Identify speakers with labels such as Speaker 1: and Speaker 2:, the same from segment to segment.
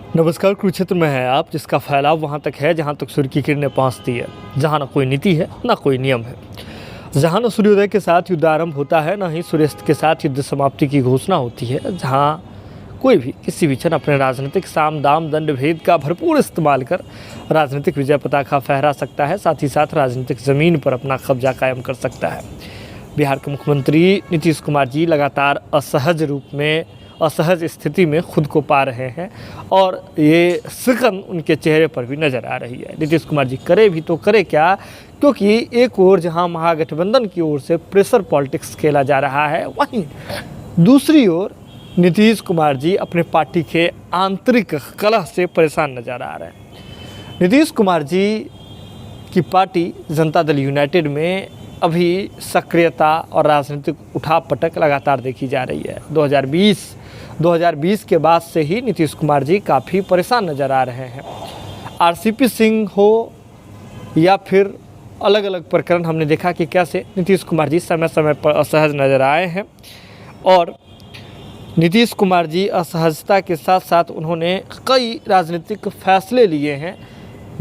Speaker 1: नमस्कार। कुरुक्षेत्र में है आप, जिसका फैलाव वहाँ तक है जहाँ तक सूर्य की किरणें पहुँचती है, जहाँ ना कोई नीति है ना कोई नियम है, जहाँ न सूर्योदय के साथ युद्ध आरंभ होता है, न ही सूर्यास्त के साथ युद्ध समाप्ति की घोषणा होती है, जहाँ कोई भी किसी भी क्षण अपने राजनीतिक साम दाम दंड भेद का भरपूर इस्तेमाल कर राजनीतिक विजय पताका फहरा सकता है, साथ ही साथ राजनीतिक ज़मीन पर अपना कब्जा कायम कर सकता है। बिहार के मुख्यमंत्री नीतीश कुमार जी लगातार असहज स्थिति में खुद को पा रहे हैं और ये सिकन उनके चेहरे पर भी नज़र आ रही है। नीतीश कुमार जी करे भी तो करे क्या, क्योंकि एक ओर जहां महागठबंधन की ओर से प्रेशर पॉलिटिक्स खेला जा रहा है, वहीं दूसरी ओर नीतीश कुमार जी अपने पार्टी के आंतरिक कलह से परेशान नजर आ रहे हैं। नीतीश कुमार जी की पार्टी जनता दल यूनाइटेड में अभी सक्रियता और राजनीतिक उठापटक लगातार देखी जा रही है। 2020 के बाद से ही नीतीश कुमार जी काफ़ी परेशान नज़र आ रहे हैं। आरसीपी सिंह हो या फिर अलग अलग प्रकरण, हमने देखा कि कैसे नीतीश कुमार जी समय समय पर असहज नज़र आए हैं और नीतीश कुमार जी असहजता के साथ साथ उन्होंने कई राजनीतिक फैसले लिए हैं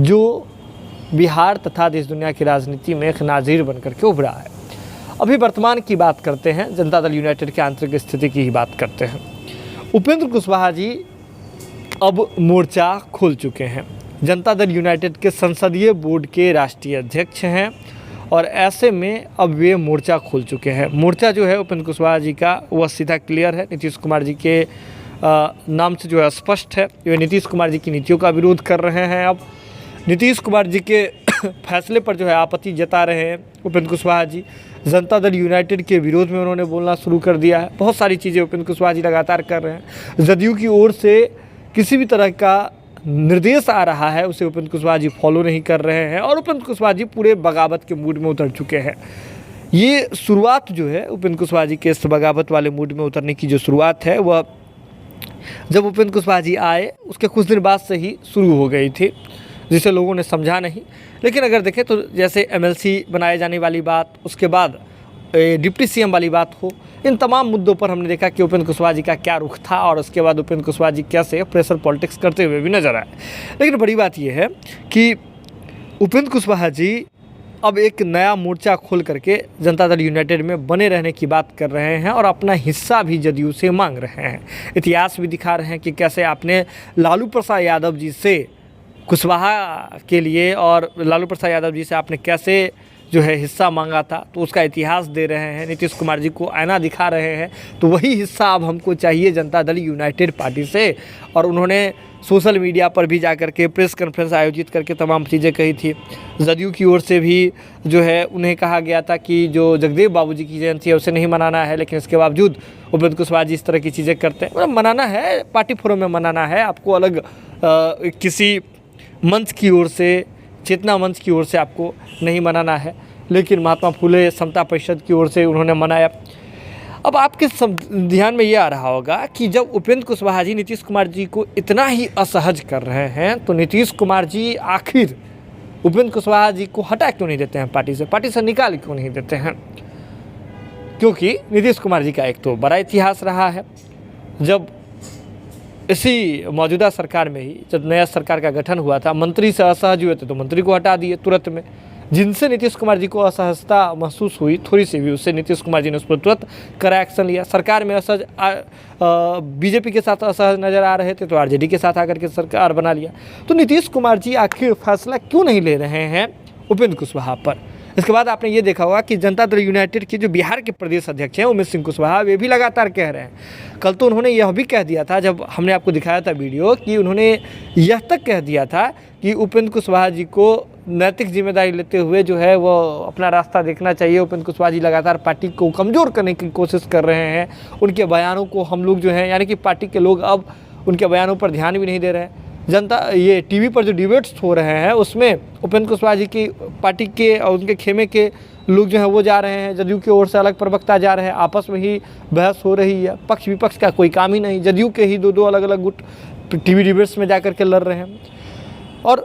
Speaker 1: जो बिहार तथा देश दुनिया की राजनीति में एक नाज़ीर बनकर के उभरा है। अभी वर्तमान की बात करते हैं, जनता दल यूनाइटेड के आंतरिक स्थिति की ही बात करते हैं। उपेंद्र कुशवाहा जी अब मोर्चा खोल चुके हैं। जनता दल यूनाइटेड के संसदीय बोर्ड के राष्ट्रीय अध्यक्ष हैं और ऐसे में अब वे मोर्चा खोल चुके हैं। मोर्चा जो है उपेंद्र कुशवाहा जी का वह सीधा क्लियर है, नीतीश कुमार जी के नाम से जो है स्पष्ट है। वे नीतीश कुमार जी की नीतियों का विरोध कर रहे हैं। अब नीतीश कुमार जी के फैसले पर जो है आपत्ति जता रहे हैं उपेंद्र कुशवाहा जी। जनता दल यूनाइटेड के विरोध में उन्होंने बोलना शुरू कर दिया है। बहुत सारी चीज़ें उपेंद्र कुशवाहा जी लगातार कर रहे हैं। जदयू की ओर से किसी भी तरह का निर्देश आ रहा है उसे उपेंद्र कुशवाहा जी फॉलो नहीं कर रहे हैं और उपेंद्र कुशवाहा जी पूरे बगावत के मूड में उतर चुके हैं। ये शुरुआत जो है उपेंद्र कुशवाहा जी के इस बगावत वाले मूड में उतरने की जो शुरुआत है वह जब उपेंद्र कुशवाहा जी आए उसके कुछ दिन बाद से ही शुरू हो गई थी, जिसे लोगों ने समझा नहीं। लेकिन अगर देखें तो जैसे एमएलसी बनाए जाने वाली बात, उसके बाद डिप्टी सीएम वाली बात हो, इन तमाम मुद्दों पर हमने देखा कि उपेंद्र कुशवाहा जी का क्या रुख था और उसके बाद उपेंद्र कुशवाहा जी कैसे प्रेशर पॉलिटिक्स करते हुए भी नजर आए। लेकिन बड़ी बात यह है कि उपेंद्र कुशवाहा जी अब एक नया मोर्चा खोल करके जनता दल यूनाइटेड में बने रहने की बात कर रहे हैं और अपना हिस्सा भी जदयू से मांग रहे हैं। इतिहास भी दिखा रहे हैं कि कैसे आपने लालू प्रसाद यादव जी से कुशवाहा के लिए और लालू प्रसाद यादव जी से आपने कैसे जो है हिस्सा मांगा था, तो उसका इतिहास दे रहे हैं। नीतीश कुमार जी को आईना दिखा रहे हैं, तो वही हिस्सा अब हमको चाहिए जनता दल यूनाइटेड पार्टी से। और उन्होंने सोशल मीडिया पर भी जाकर के प्रेस कॉन्फ्रेंस आयोजित करके तमाम चीज़ें कही थी। जदयू की ओर से भी जो है उन्हें कहा गया था कि जो जगदेव बाबूजी की जयंती है उसे नहीं मनाना है, लेकिन इसके बावजूद उपेंद्र कुशवाहा जी इस तरह की चीज़ें करते हैं। मतलब मनाना है, पार्टी फोरम में मनाना है, आपको अलग किसी मंच की ओर से, चेतना मंच की ओर से आपको नहीं मनाना है। लेकिन महात्मा फुले समता परिषद की ओर से उन्होंने मनाया। अब आपके ध्यान में ये आ रहा होगा कि जब उपेंद्र कुशवाहा जी नीतीश कुमार जी को इतना ही असहज कर रहे हैं, तो नीतीश कुमार जी आखिर उपेंद्र कुशवाहा जी को हटा क्यों नहीं देते हैं पार्टी से निकाल क्यों नहीं देते हैं? क्योंकि नीतीश कुमार जी का एक तो बड़ा इतिहास रहा है। जब इसी मौजूदा सरकार में ही जब नया सरकार का गठन हुआ था, मंत्री से असहज हुए थे तो मंत्री को हटा दिए तुरंत में। जिनसे नीतीश कुमार जी को असहजता महसूस हुई थोड़ी सी भी, उससे नीतीश कुमार जी ने उस पर तुरंत कड़ा एक्शन लिया। सरकार में असहज बीजेपी के साथ असहज नज़र आ रहे थे तो आरजेडी के साथ आकर के सरकार बना लिया। तो नीतीश कुमार जी आखिर फैसला क्यों नहीं ले रहे हैं उपेंद्र कुशवाहा पर? इसके बाद आपने ये देखा होगा कि जनता दल यूनाइटेड के जो बिहार के प्रदेश अध्यक्ष हैं उमेश सिंह कुशवाहा, वे भी लगातार कह रहे हैं। कल तो उन्होंने यह भी कह दिया था, जब हमने आपको दिखाया था वीडियो, कि उन्होंने यह तक कह दिया था कि उपेंद्र कुशवाहा जी को नैतिक जिम्मेदारी लेते हुए जो है वो अपना रास्ता देखना चाहिए। उपेंद्र कुशवाहा जी लगातार पार्टी को कमज़ोर करने की कोशिश कर रहे हैं। उनके बयानों को हम लोग जो है, यानी कि पार्टी के लोग अब उनके बयानों पर ध्यान भी नहीं दे रहे हैं। ये टीवी पर जो डिबेट्स हो रहे हैं उसमें उपेंद्र कुशवाहा जी की पार्टी के और उनके खेमे के लोग जो हैं वो जा रहे हैं, जदयू की ओर से अलग प्रवक्ता जा रहे हैं, आपस में ही बहस हो रही है। पक्ष विपक्ष का कोई काम ही नहीं, जदयू के ही दो अलग अलग गुट टीवी डिबेट्स में जा कर के लड़ रहे हैं। और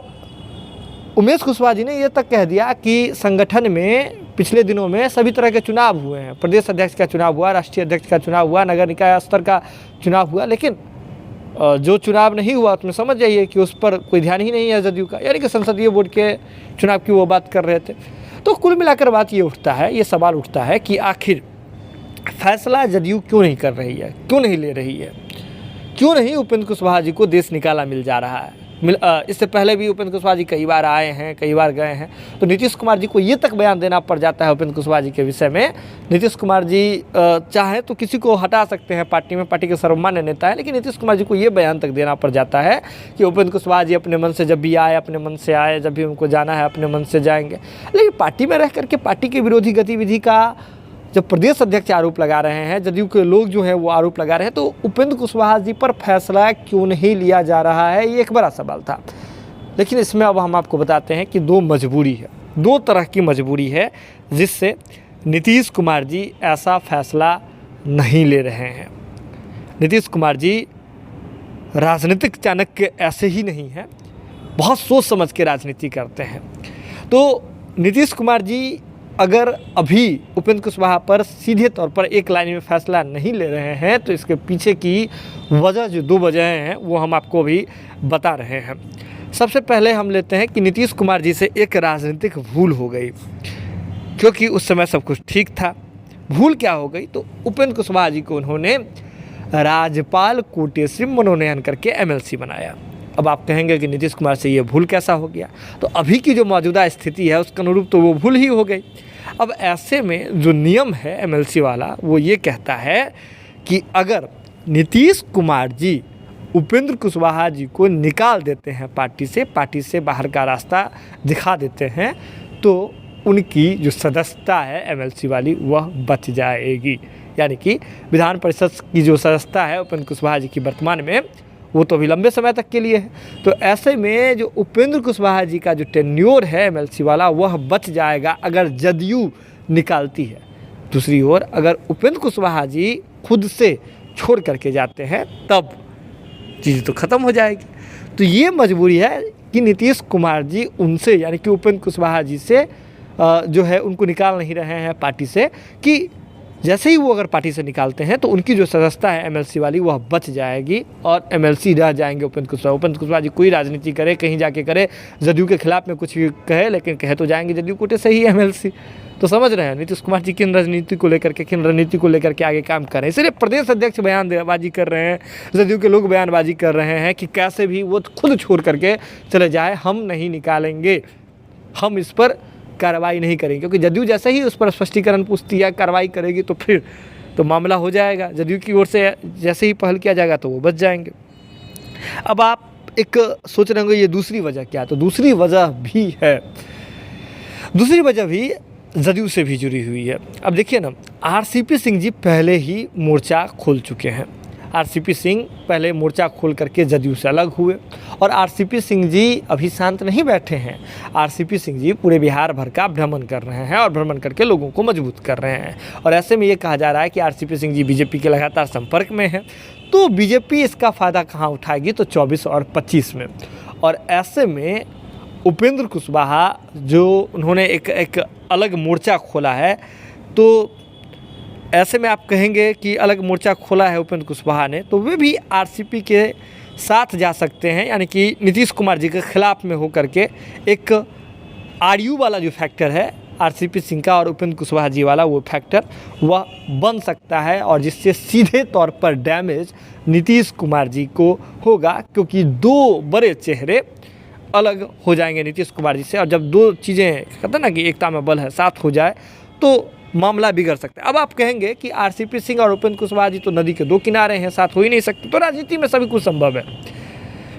Speaker 1: उमेश कुशवाहा जी ने ये तक कह दिया कि संगठन में पिछले दिनों में सभी तरह के चुनाव हुए हैं। प्रदेश अध्यक्ष का चुनाव हुआ, राष्ट्रीय अध्यक्ष का चुनाव हुआ, नगर निकाय स्तर का चुनाव हुआ, लेकिन जो चुनाव नहीं हुआ उसमें समझ जाइए कि उस पर कोई ध्यान ही नहीं है जदयू का, यानी कि संसदीय बोर्ड के चुनाव की वो बात कर रहे थे। तो कुल मिलाकर बात ये उठता है, ये सवाल उठता है कि आखिर फैसला जदयू क्यों नहीं कर रही है, क्यों नहीं ले रही है, क्यों नहीं उपेंद्र कुशवाहा जी को देश निकाला मिल जा रहा है। इससे पहले भी उपेंद्र कुशवाहा जी कई बार आए हैं, कई बार गए हैं, तो नीतीश कुमार जी को ये तक बयान देना पड़ जाता है उपेंद्र कुशवाहा जी के विषय में। नीतीश कुमार जी चाहे तो किसी को हटा सकते हैं पार्टी में, पार्टी के सर्वमान्य नेता है, लेकिन नीतीश कुमार जी को ये बयान तक देना पड़ जाता है कि उपेंद्र कुशवाहा जी अपने मन से जब भी आए अपने मन से आए, जब भी उनको जाना है अपने मन से जाएंगे। लेकिन पार्टी में रह करके पार्टी के विरोधी गतिविधि का जब प्रदेश अध्यक्ष आरोप लगा रहे हैं, जदयू के लोग जो हैं वो आरोप लगा रहे हैं, तो उपेंद्र कुशवाहा जी पर फैसला क्यों नहीं लिया जा रहा है, ये एक बड़ा सवाल था। लेकिन इसमें अब हम आपको बताते हैं कि दो मजबूरी है, दो तरह की मजबूरी है जिससे नीतीश कुमार जी ऐसा फैसला नहीं ले रहे हैं। नीतीश कुमार जी राजनीतिक चाणक्य ऐसे ही नहीं है, बहुत सोच समझ के राजनीति करते हैं। तो नीतीश कुमार जी अगर अभी उपेंद्र कुशवाहा पर सीधे तौर पर एक लाइन में फैसला नहीं ले रहे हैं, तो इसके पीछे की वजह, जो दो वजहें हैं, वो हम आपको अभी बता रहे हैं। सबसे पहले हम लेते हैं कि नीतीश कुमार जी से एक राजनीतिक भूल हो गई, क्योंकि उस समय सब कुछ ठीक था। भूल क्या हो गई, तो उपेंद्र कुशवाहा जी को उन्होंने राज्यपाल कोटे से मनोनयन करके एमएलसी बनाया। अब आप कहेंगे कि नीतीश कुमार से ये भूल कैसा हो गया, तो अभी की जो मौजूदा स्थिति है उसके अनुरूप तो वो भूल ही हो गई। अब ऐसे में जो नियम है एमएलसी वाला, वो ये कहता है कि अगर नीतीश कुमार जी उपेंद्र कुशवाहा जी को निकाल देते हैं पार्टी से बाहर का रास्ता दिखा देते हैं, तो उनकी जो सदस्यता है एमएलसी वाली वह बच जाएगी। यानी कि विधान परिषद की जो सदस्यता है उपेंद्र कुशवाहा जी की वर्तमान में, वो तो अभी लंबे समय तक के लिए है। तो ऐसे में जो उपेंद्र कुशवाहा जी का जो टेन्योर है एमएलसी वाला, वह बच जाएगा अगर जदयू निकालती है। दूसरी ओर अगर उपेंद्र कुशवाहा जी खुद से छोड़ करके जाते हैं, तब चीज़ तो ख़त्म हो जाएगी। तो ये मजबूरी है कि नीतीश कुमार जी उनसे, यानी कि उपेंद्र कुशवाहा जी से जो है उनको निकाल नहीं रहे हैं पार्टी से, कि जैसे ही वो अगर पार्टी से निकालते हैं तो उनकी जो सदस्यता है एमएलसी वाली वह बच जाएगी और एमएलसी रह जाएंगे उपेंद्र कुशवाहा। उपेंद्र कुशवाहा जी कोई राजनीति करे, कहीं जाके करे, जदयू के खिलाफ में कुछ कहे, लेकिन कहे तो जाएंगे जदयू कोटे से ही एमएलसी। तो समझ रहे हैं नीतीश कुमार जी किन रणनीति को लेकर के आगे काम कर रहे हैं। इसलिए प्रदेश अध्यक्ष बयानबाजी कर रहे हैं, जदयू के लोग बयानबाजी कर रहे हैं कि कैसे भी वो खुद छोड़ करके चले जाए, हम नहीं निकालेंगे, हम इस पर कार्रवाई नहीं करेंगे। क्योंकि जदयू जैसे ही उस पर स्पष्टीकरण पूछती है, कार्रवाई करेगी, तो फिर तो मामला हो जाएगा। जदयू की ओर से जैसे ही पहल किया जाएगा तो वो बच जाएंगे। अब आप एक सोच रहे होंगे ये दूसरी वजह क्या है, तो दूसरी वजह भी जदयू से भी जुड़ी हुई है। अब देखिए ना, आरसीपी सिंह जी पहले ही मोर्चा खोल चुके हैं। आरसीपी सिंह पहले मोर्चा खोल करके जदयू से अलग हुए, और आरसीपी सिंह जी अभी शांत नहीं बैठे हैं। आरसीपी सिंह जी पूरे बिहार भर का भ्रमण कर रहे हैं और भ्रमण करके लोगों को मजबूत कर रहे हैं। और ऐसे में ये कहा जा रहा है कि आरसीपी सिंह जी बीजेपी के लगातार संपर्क में हैं, तो बीजेपी इसका फ़ायदा कहाँ उठाएगी, तो 24 और 25 में। और ऐसे में उपेंद्र कुशवाहा जो उन्होंने एक अलग मोर्चा खोला है, तो ऐसे में आप कहेंगे कि अलग मोर्चा खोला है उपेंद्र कुशवाहा ने, तो वे भी आरसीपी के साथ जा सकते हैं। यानी कि नीतीश कुमार जी के खिलाफ में होकर के एक आरयू वाला जो फैक्टर है आरसीपी सिंह का और उपेंद्र कुशवाहा जी वाला, वो फैक्टर वह बन सकता है, और जिससे सीधे तौर पर डैमेज नीतीश कुमार जी को होगा, क्योंकि दो बड़े चेहरे अलग हो जाएंगे नीतीश कुमार जी से। और जब दो चीज़ें कहते हैं ना कि एकता में बल है, साथ हो जाए तो मामला बिगड़ सकता है। अब आप कहेंगे कि आरसीपी सिंह और उपेंद्र कुशवाहा जी तो नदी के दो किनारे हैं, साथ हो ही नहीं सकते। तो राजनीति में सभी कुछ संभव है।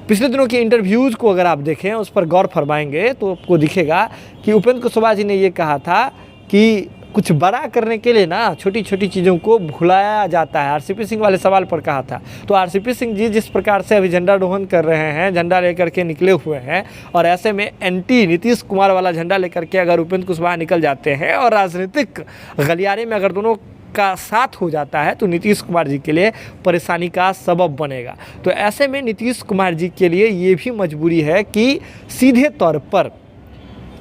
Speaker 1: पिछले दिनों के इंटरव्यूज़ को अगर आप देखें, उस पर गौर फरमाएंगे, तो आपको दिखेगा कि उपेंद्र कुशवाहा जी ने ये कहा था कि कुछ बड़ा करने के लिए ना छोटी छोटी चीज़ों को भुलाया जाता है। आरसीपी सिंह वाले सवाल पर कहा था। तो आरसीपी सिंह जी जिस प्रकार से अभी झंडा रोहन कर रहे हैं, झंडा लेकर के निकले हुए हैं, और ऐसे में एंटी नीतीश कुमार वाला झंडा लेकर के अगर उपेंद्र कुशवाहा निकल जाते हैं और राजनीतिक गलियारे में अगर दोनों का साथ हो जाता है, तो नीतीश कुमार जी के लिए परेशानी का सबब बनेगा। तो ऐसे में नीतीश कुमार जी के लिए ये भी मजबूरी है कि सीधे तौर पर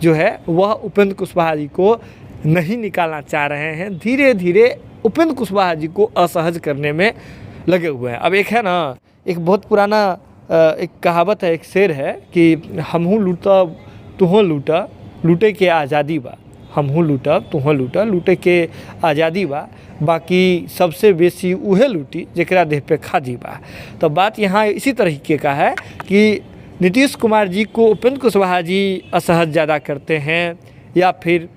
Speaker 1: जो है वह उपेंद्र कुशवाहा जी को नहीं निकालना चाह रहे हैं। धीरे धीरे उपेंद्र कुशवाहा जी को असहज करने में लगे हुए हैं। अब एक है ना एक बहुत पुराना एक कहावत है, एक शेर है कि हमहू लूटा तुहों लूटा लूटे के आज़ादी बा, हमहू लूटा तुहों लूटा लूटे के आज़ादी बा, बाकी सबसे बेसी उहे लूटी जेकरा देह पे खादी बा। तो बात यहाँ इसी तरीके का है कि नीतीश कुमार जी को उपेंद्र कुशवाहा जी असहज ज़्यादा करते हैं, या फिर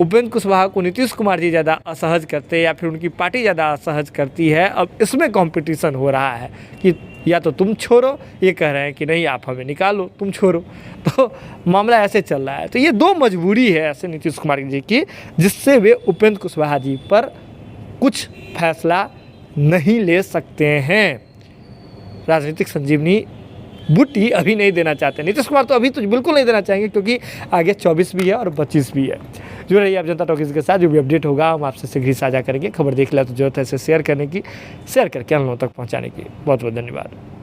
Speaker 1: उपेंद्र कुशवाहा को नीतीश कुमार जी ज़्यादा असहज करते हैं, या फिर उनकी पार्टी ज़्यादा असहज करती है। अब इसमें कंपटीशन हो रहा है कि या तो तुम छोड़ो, ये कह रहे हैं कि नहीं आप हमें निकालो, तुम छोड़ो। तो मामला ऐसे चल रहा है। तो ये दो मजबूरी है ऐसे नीतीश कुमार जी की, जिससे वे उपेंद्र कुशवाहा जी पर कुछ फैसला नहीं ले सकते हैं। राजनीतिक संजीवनी बूटी अभी नहीं देना चाहते नीतीश कुमार, तो अभी तो बिल्कुल नहीं देना चाहेंगे, क्योंकि आगे 24 भी है और 25 भी है। जुड़े रहिए आप जनता टॉकीज के साथ, जो भी अपडेट होगा हम आपसे शीघ्र ही साझा करेंगे। खबर देख लिया तो जरूरत है इसे शेयर करने की, शेयर करके हम लोगों तक पहुंचाने की। बहुत बहुत धन्यवाद।